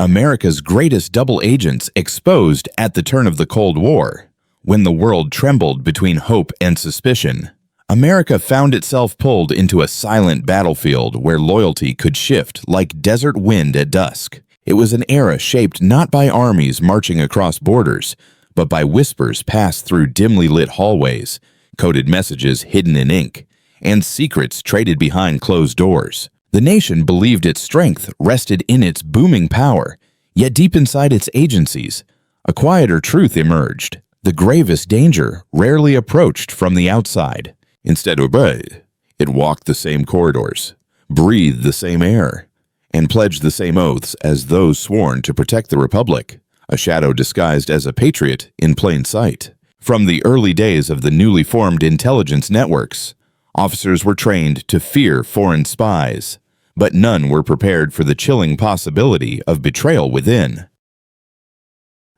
America's greatest double agents exposed at the turn of the Cold War. When the world trembled between hope and suspicion, America found itself pulled into a silent battlefield where loyalty could shift like desert wind at dusk. It was an era shaped not by armies marching across borders, but by whispers passed through dimly lit hallways, coded messages hidden in ink, and secrets traded behind closed doors. The nation believed its strength rested in its booming power, yet deep inside its agencies, a quieter truth emerged. The gravest danger rarely approached from the outside. Instead, it walked the same corridors, breathed the same air, and pledged the same oaths as those sworn to protect the Republic, a shadow disguised as a patriot in plain sight. From the early days of the newly formed intelligence networks, officers were trained to fear foreign spies, but none were prepared for the chilling possibility of betrayal within.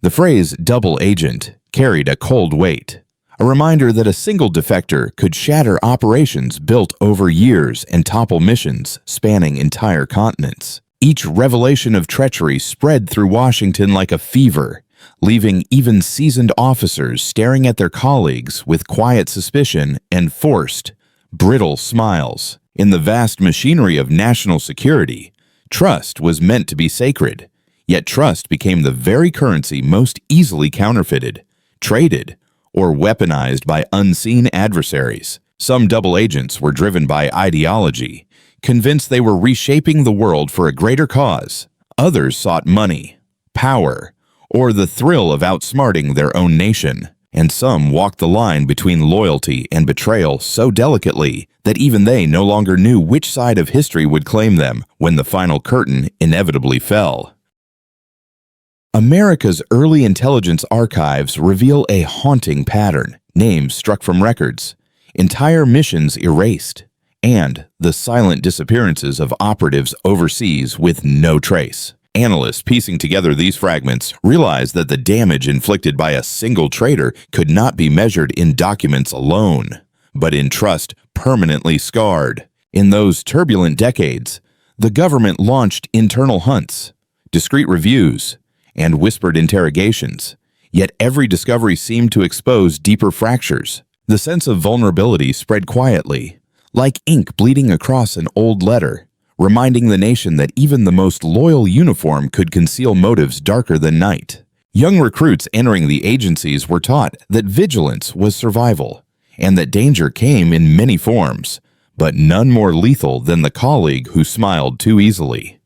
The phrase double agent carried a cold weight, a reminder that a single defector could shatter operations built over years and topple missions spanning entire continents. Each revelation of treachery spread through Washington like a fever, leaving even seasoned officers staring at their colleagues with quiet suspicion and forced, brittle smiles. In the vast machinery of national security, trust was meant to be sacred, yet trust became the very currency most easily counterfeited, traded, or weaponized by unseen adversaries. Some double agents were driven by ideology, convinced they were reshaping the world for a greater cause. Others sought money, power, or the thrill of outsmarting their own nation. And some walked the line between loyalty and betrayal so delicately that even they no longer knew which side of history would claim them when the final curtain inevitably fell. America's early intelligence archives reveal a haunting pattern: names struck from records, entire missions erased, and the silent disappearances of operatives overseas with no trace. Analysts piecing together these fragments realize that the damage inflicted by a single traitor could not be measured in documents alone, but in trust permanently scarred. In those turbulent decades, the government launched internal hunts, discreet reviews, and whispered interrogations, yet every discovery seemed to expose deeper fractures. The sense of vulnerability spread quietly, like ink bleeding across an old letter, reminding the nation that even the most loyal uniform could conceal motives darker than night. Young recruits entering the agencies were taught that vigilance was survival, and that danger came in many forms, but none more lethal than the colleague who smiled too easily.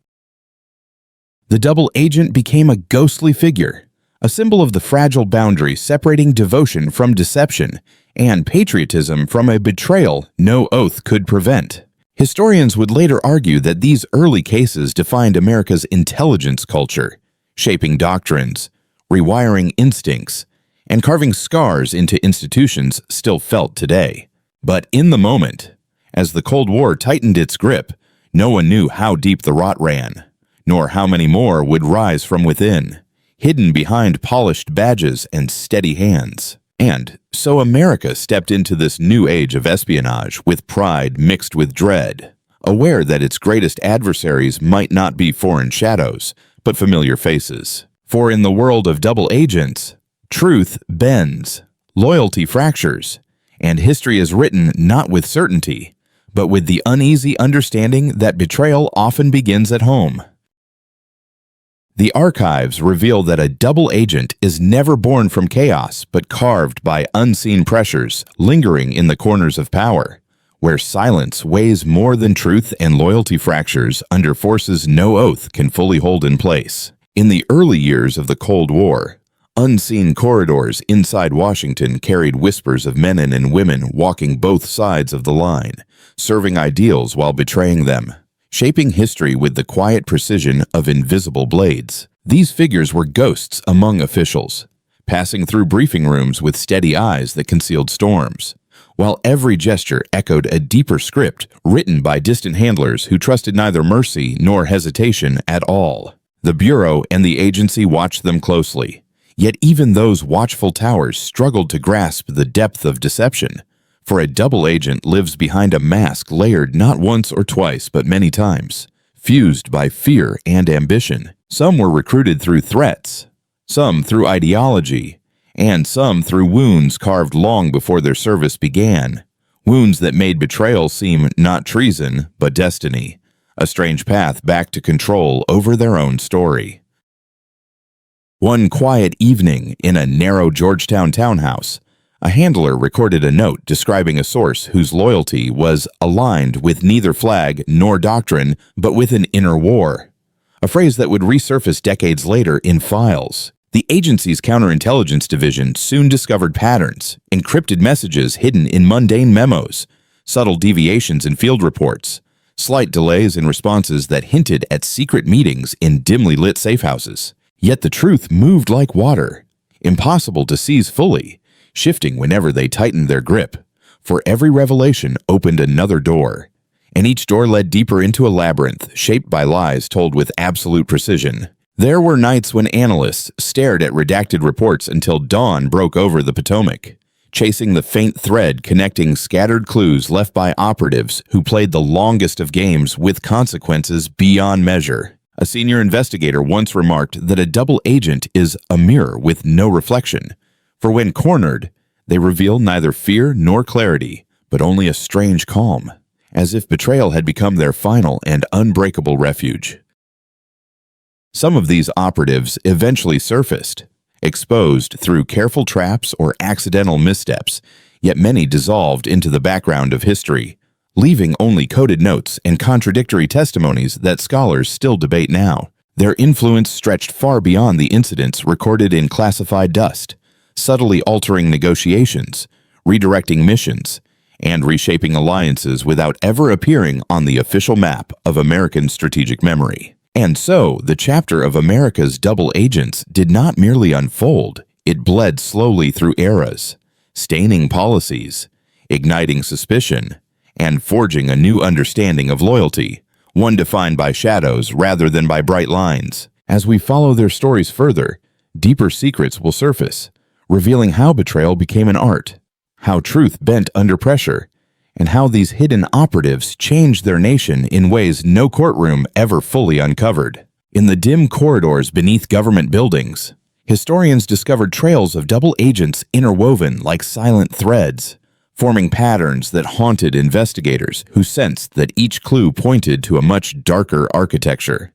The double agent became a ghostly figure, a symbol of the fragile boundary separating devotion from deception and patriotism from a betrayal no oath could prevent. Historians would later argue that these early cases defined America's intelligence culture, shaping doctrines, rewiring instincts, and carving scars into institutions still felt today. But in the moment, as the Cold War tightened its grip, no one knew how deep the rot ran, nor how many more would rise from within, hidden behind polished badges and steady hands. And so America stepped into this new age of espionage with pride mixed with dread, aware that its greatest adversaries might not be foreign shadows, but familiar faces. For in the world of double agents, truth bends, loyalty fractures, and history is written not with certainty, but with the uneasy understanding that betrayal often begins at home. The archives reveal that a double agent is never born from chaos, but carved by unseen pressures lingering in the corners of power, where silence weighs more than truth and loyalty fractures under forces no oath can fully hold in place. In the early years of the Cold War, unseen corridors inside Washington carried whispers of men and women walking both sides of the line, serving ideals while betraying them, shaping history with the quiet precision of invisible blades. These figures were ghosts among officials, passing through briefing rooms with steady eyes that concealed storms, while every gesture echoed a deeper script written by distant handlers who trusted neither mercy nor hesitation at all. The Bureau and the agency watched them closely, yet even those watchful towers struggled to grasp the depth of deception. For a double agent lives behind a mask layered not once or twice but many times, fused by fear and ambition. Some were recruited through threats, some through ideology, and some through wounds carved long before their service began. Wounds that made betrayal seem not treason, but destiny, a strange path back to control over their own story. One quiet evening in a narrow Georgetown townhouse, a handler recorded a note describing a source whose loyalty was aligned with neither flag nor doctrine, but with an inner war, a phrase that would resurface decades later in files. The agency's counterintelligence division soon discovered patterns, encrypted messages hidden in mundane memos, subtle deviations in field reports, slight delays in responses that hinted at secret meetings in dimly lit safehouses. Yet the truth moved like water, impossible to seize fully, shifting whenever they tightened their grip. For every revelation opened another door, and each door led deeper into a labyrinth shaped by lies told with absolute precision. There were nights when analysts stared at redacted reports until dawn broke over the Potomac, chasing the faint thread connecting scattered clues left by operatives who played the longest of games with consequences beyond measure. A senior investigator once remarked that a double agent is a mirror with no reflection, for when cornered, they reveal neither fear nor clarity, but only a strange calm, as if betrayal had become their final and unbreakable refuge. Some of these operatives eventually surfaced, exposed through careful traps or accidental missteps, yet many dissolved into the background of history, leaving only coded notes and contradictory testimonies that scholars still debate now. Their influence stretched far beyond the incidents recorded in classified dust, subtly altering negotiations, redirecting missions, and reshaping alliances without ever appearing on the official map of American strategic memory. And so, the chapter of America's double agents did not merely unfold, it bled slowly through eras, staining policies, igniting suspicion, and forging a new understanding of loyalty, one defined by shadows rather than by bright lines. As we follow their stories further, deeper secrets will surface, revealing how betrayal became an art, how truth bent under pressure, and how these hidden operatives changed their nation in ways no courtroom ever fully uncovered. In the dim corridors beneath government buildings, historians discovered trails of double agents interwoven like silent threads, forming patterns that haunted investigators who sensed that each clue pointed to a much darker architecture.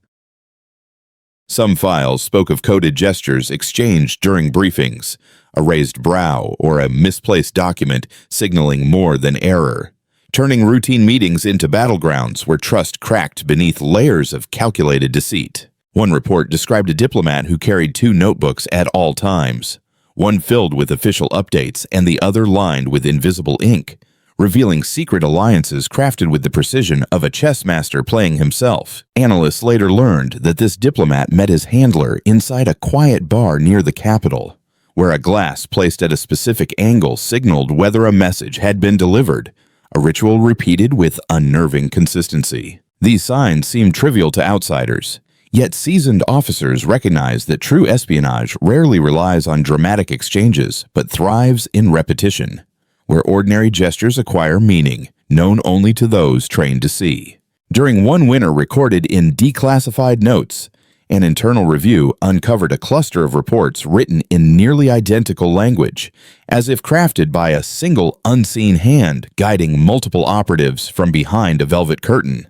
Some files spoke of coded gestures exchanged during briefings, a raised brow, or a misplaced document signaling more than error, turning routine meetings into battlegrounds where trust cracked beneath layers of calculated deceit. One report described a diplomat who carried 2 notebooks at all times, one filled with official updates and the other lined with invisible ink, revealing secret alliances crafted with the precision of a chess master playing himself. Analysts later learned that this diplomat met his handler inside a quiet bar near the Capitol, where a glass placed at a specific angle signaled whether a message had been delivered, a ritual repeated with unnerving consistency. These signs seemed trivial to outsiders, yet seasoned officers recognized that true espionage rarely relies on dramatic exchanges but thrives in repetition, where ordinary gestures acquire meaning, known only to those trained to see. During one winter recorded in declassified notes, an internal review uncovered a cluster of reports written in nearly identical language, as if crafted by a single unseen hand guiding multiple operatives from behind a velvet curtain.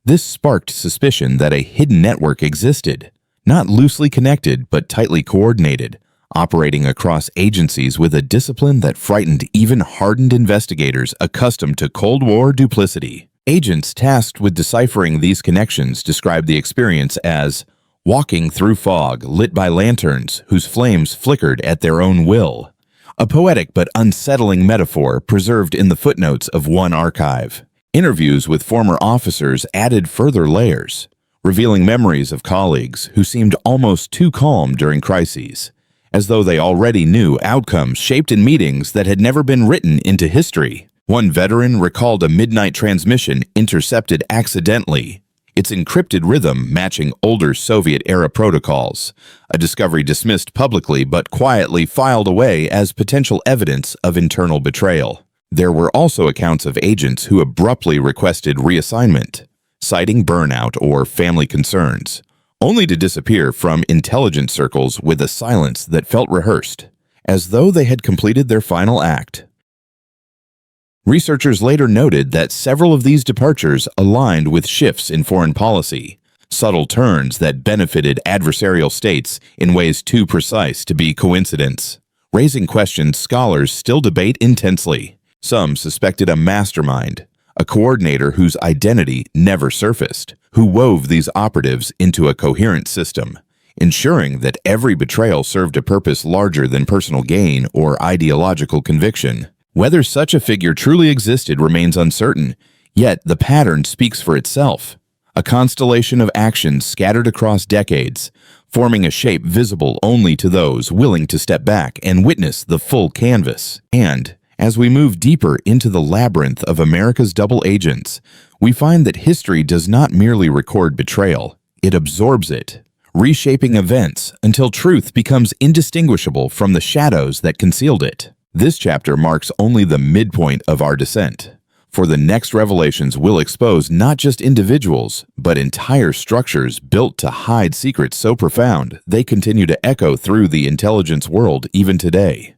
This sparked suspicion that a hidden network existed, not loosely connected but tightly coordinated, operating across agencies with a discipline that frightened even hardened investigators accustomed to Cold War duplicity. Agents tasked with deciphering these connections described the experience as walking through fog lit by lanterns whose flames flickered at their own will, a poetic but unsettling metaphor preserved in the footnotes of one archive. Interviews with former officers added further layers, revealing memories of colleagues who seemed almost too calm during crises, as though they already knew outcomes shaped in meetings that had never been written into history. One veteran recalled a midnight transmission intercepted accidentally, its encrypted rhythm matching older Soviet-era protocols, a discovery dismissed publicly but quietly filed away as potential evidence of internal betrayal. There were also accounts of agents who abruptly requested reassignment, citing burnout or family concerns, only to disappear from intelligence circles with a silence that felt rehearsed, as though they had completed their final act. Researchers later noted that several of these departures aligned with shifts in foreign policy, subtle turns that benefited adversarial states in ways too precise to be coincidence, raising questions scholars still debate intensely. Some suspected a mastermind, a coordinator whose identity never surfaced, who wove these operatives into a coherent system, ensuring that every betrayal served a purpose larger than personal gain or ideological conviction. Whether such a figure truly existed remains uncertain, yet the pattern speaks for itself. A constellation of actions scattered across decades, forming a shape visible only to those willing to step back and witness the full canvas. And, as we move deeper into the labyrinth of America's double agents, we find that history does not merely record betrayal, it absorbs it, reshaping events until truth becomes indistinguishable from the shadows that concealed it. This chapter marks only the midpoint of our descent, for the next revelations will expose not just individuals, but entire structures built to hide secrets so profound they continue to echo through the intelligence world even today.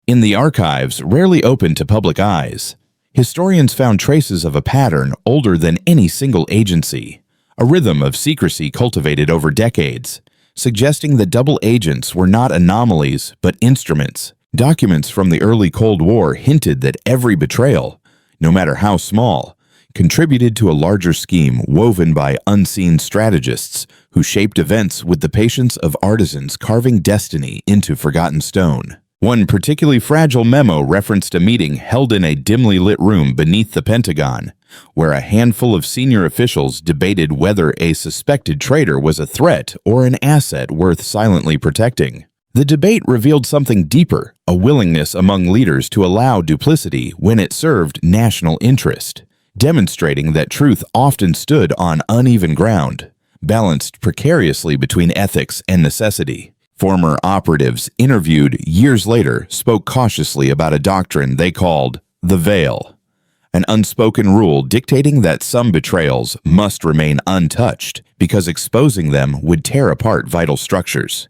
In the archives rarely open to public eyes, historians found traces of a pattern older than any single agency, a rhythm of secrecy cultivated over decades, suggesting that double agents were not anomalies but instruments. Documents from the early Cold War hinted that every betrayal, no matter how small, contributed to a larger scheme woven by unseen strategists who shaped events with the patience of artisans carving destiny into forgotten stone. One particularly fragile memo referenced a meeting held in a dimly lit room beneath the Pentagon, where a handful of senior officials debated whether a suspected traitor was a threat or an asset worth silently protecting. The debate revealed something deeper, a willingness among leaders to allow duplicity when it served national interest, demonstrating that truth often stood on uneven ground, balanced precariously between ethics and necessity. Former operatives interviewed years later spoke cautiously about a doctrine they called the veil, an unspoken rule dictating that some betrayals must remain untouched because exposing them would tear apart vital structures.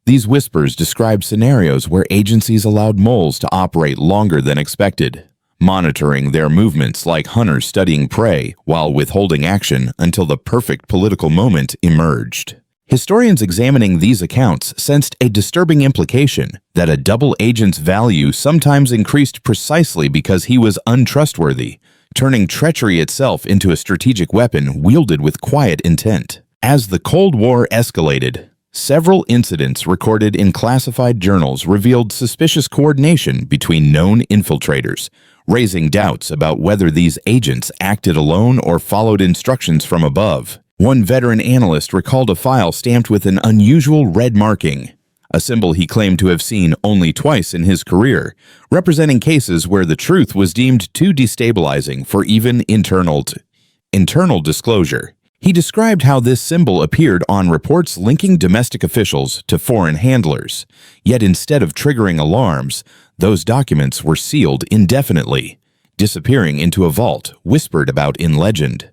These whispers describe scenarios where agencies allowed moles to operate longer than expected, monitoring their movements like hunters studying prey while withholding action until the perfect political moment emerged. Historians examining these accounts sensed a disturbing implication that a double agent's value sometimes increased precisely because he was untrustworthy, turning treachery itself into a strategic weapon wielded with quiet intent. As the Cold War escalated, several incidents recorded in classified journals revealed suspicious coordination between known infiltrators, raising doubts about whether these agents acted alone or followed instructions from above. One veteran analyst recalled a file stamped with an unusual red marking, a symbol he claimed to have seen only twice in his career, representing cases where the truth was deemed too destabilizing for even internal disclosure. He described how this symbol appeared on reports linking domestic officials to foreign handlers, yet instead of triggering alarms, those documents were sealed indefinitely, disappearing into a vault whispered about in legend.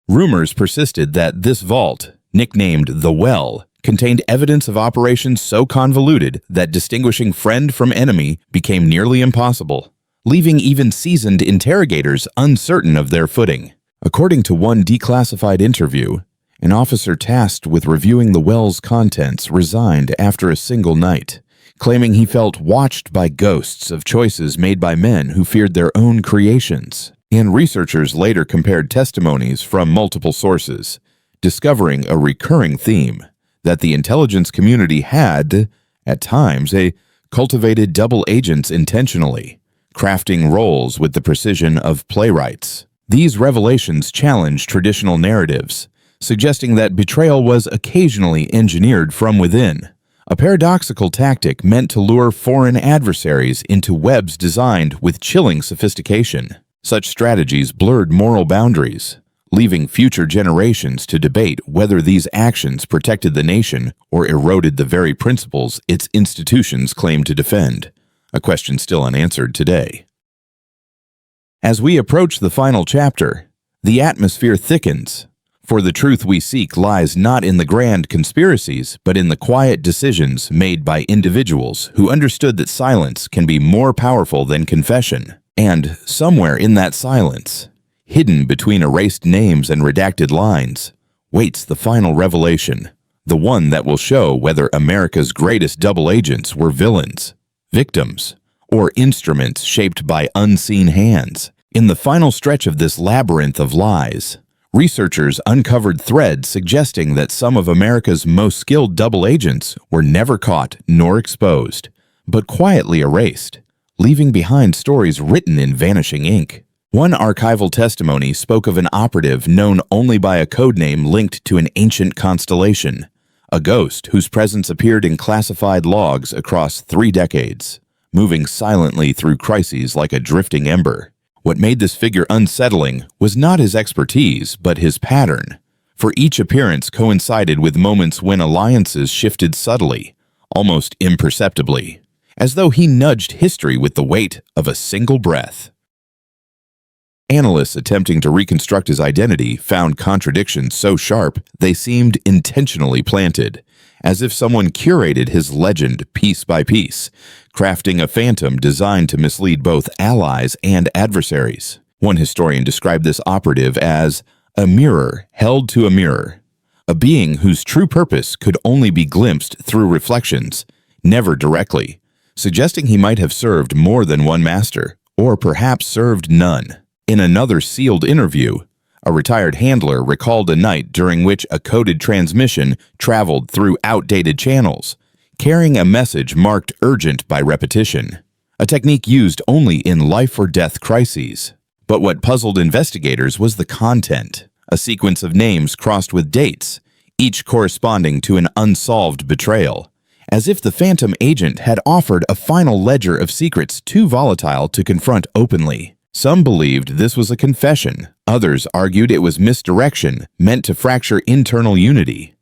Rumors persisted that this vault, nicknamed the Well, contained evidence of operations so convoluted that distinguishing friend from enemy became nearly impossible, leaving even seasoned interrogators uncertain of their footing. According to one declassified interview, an officer tasked with reviewing the Well's contents resigned after a single night, claiming he felt watched by ghosts of choices made by men who feared their own creations. And researchers later compared testimonies from multiple sources, discovering a recurring theme that the intelligence community had, at times, cultivated double agents intentionally, crafting roles with the precision of playwrights. These revelations challenge traditional narratives, suggesting that betrayal was occasionally engineered from within, a paradoxical tactic meant to lure foreign adversaries into webs designed with chilling sophistication. Such strategies blurred moral boundaries, leaving future generations to debate whether these actions protected the nation or eroded the very principles its institutions claim to defend, a question still unanswered today. As we approach the final chapter, The atmosphere thickens, for the truth we seek lies not in the grand conspiracies, but in the quiet decisions made by individuals who understood that silence can be more powerful than confession. And somewhere in that silence, hidden between erased names and redacted lines, waits the final revelation, the one that will show whether America's greatest double agents were villains, victims, or instruments shaped by unseen hands. In the final stretch of this labyrinth of lies, researchers uncovered threads suggesting that some of America's most skilled double agents were never caught nor exposed, but quietly erased, leaving behind stories written in vanishing ink. One archival testimony spoke of an operative known only by a codename linked to an ancient constellation, a ghost whose presence appeared in classified logs across 3 decades, moving silently through crises like a drifting ember. What made this figure unsettling was not his expertise, but his pattern, for each appearance coincided with moments when alliances shifted subtly, almost imperceptibly, as though he nudged history with the weight of a single breath. Analysts attempting to reconstruct his identity found contradictions so sharp they seemed intentionally planted, as if someone curated his legend piece by piece, crafting a phantom designed to mislead both allies and adversaries. One historian described this operative as a mirror held to a mirror, a being whose true purpose could only be glimpsed through reflections, never directly, suggesting he might have served more than one master, or perhaps served none. In another sealed interview, a retired handler recalled a night during which a coded transmission traveled through outdated channels, carrying a message marked urgent by repetition, a technique used only in life-or-death crises. But what puzzled investigators was the content, a sequence of names crossed with dates, each corresponding to an unsolved betrayal, as if the phantom agent had offered a final ledger of secrets too volatile to confront openly. Some believed this was a confession. Others argued it was misdirection meant to fracture internal unity.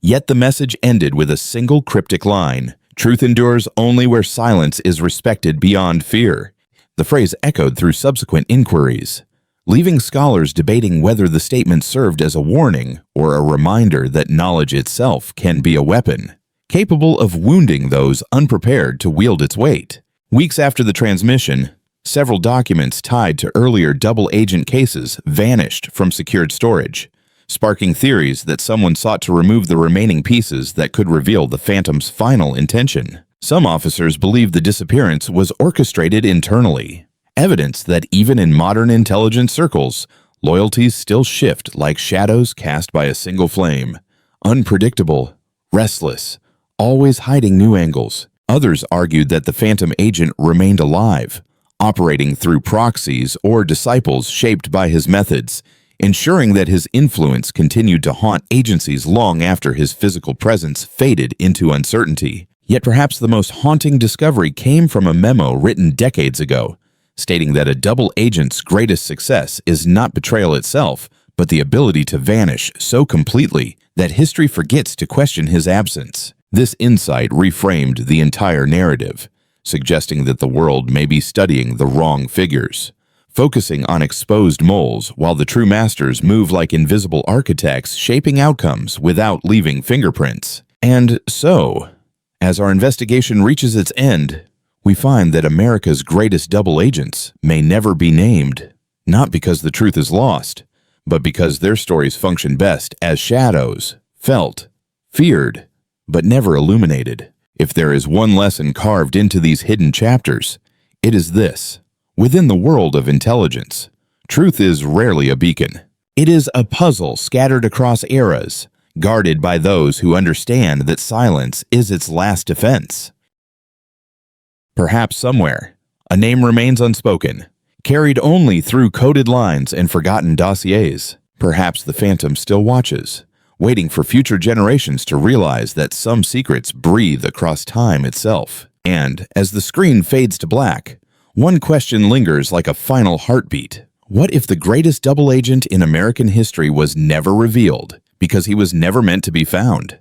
Yet the message ended with a single cryptic line: "Truth endures only where silence is respected beyond fear." The phrase echoed through subsequent inquiries, leaving scholars debating whether the statement served as a warning or a reminder that knowledge itself can be a weapon, capable of wounding those unprepared to wield its weight. Weeks after the transmission, several documents tied to earlier double agent cases vanished from secured storage, sparking theories that someone sought to remove the remaining pieces that could reveal the Phantom's final intention. Some officers believed the disappearance was orchestrated internally, evidence that even in modern intelligence circles, loyalties still shift like shadows cast by a single flame, unpredictable, restless, always hiding new angles. Others argued that the Phantom agent remained alive, operating through proxies or disciples shaped by his methods, ensuring that his influence continued to haunt agencies long after his physical presence faded into uncertainty. Yet perhaps the most haunting discovery came from a memo written decades ago, stating that a double agent's greatest success is not betrayal itself, but the ability to vanish so completely that history forgets to question his absence. This insight reframed the entire narrative, suggesting that the world may be studying the wrong figures, focusing on exposed moles while the true masters move like invisible architects shaping outcomes without leaving fingerprints. And so, as our investigation reaches its end, we find that America's greatest double agents may never be named, not because the truth is lost, but because their stories function best as shadows, felt, feared, but never illuminated. If there is one lesson carved into these hidden chapters, it is this: within the world of intelligence, truth is rarely a beacon. It is a puzzle scattered across eras, guarded by those who understand that silence is its last defense. Perhaps somewhere, a name remains unspoken, carried only through coded lines and forgotten dossiers. Perhaps the Phantom still watches, waiting for future generations to realize that some secrets breathe across time itself. And as the screen fades to black, one question lingers like a final heartbeat. What if the greatest double agent in American history was never revealed because he was never meant to be found?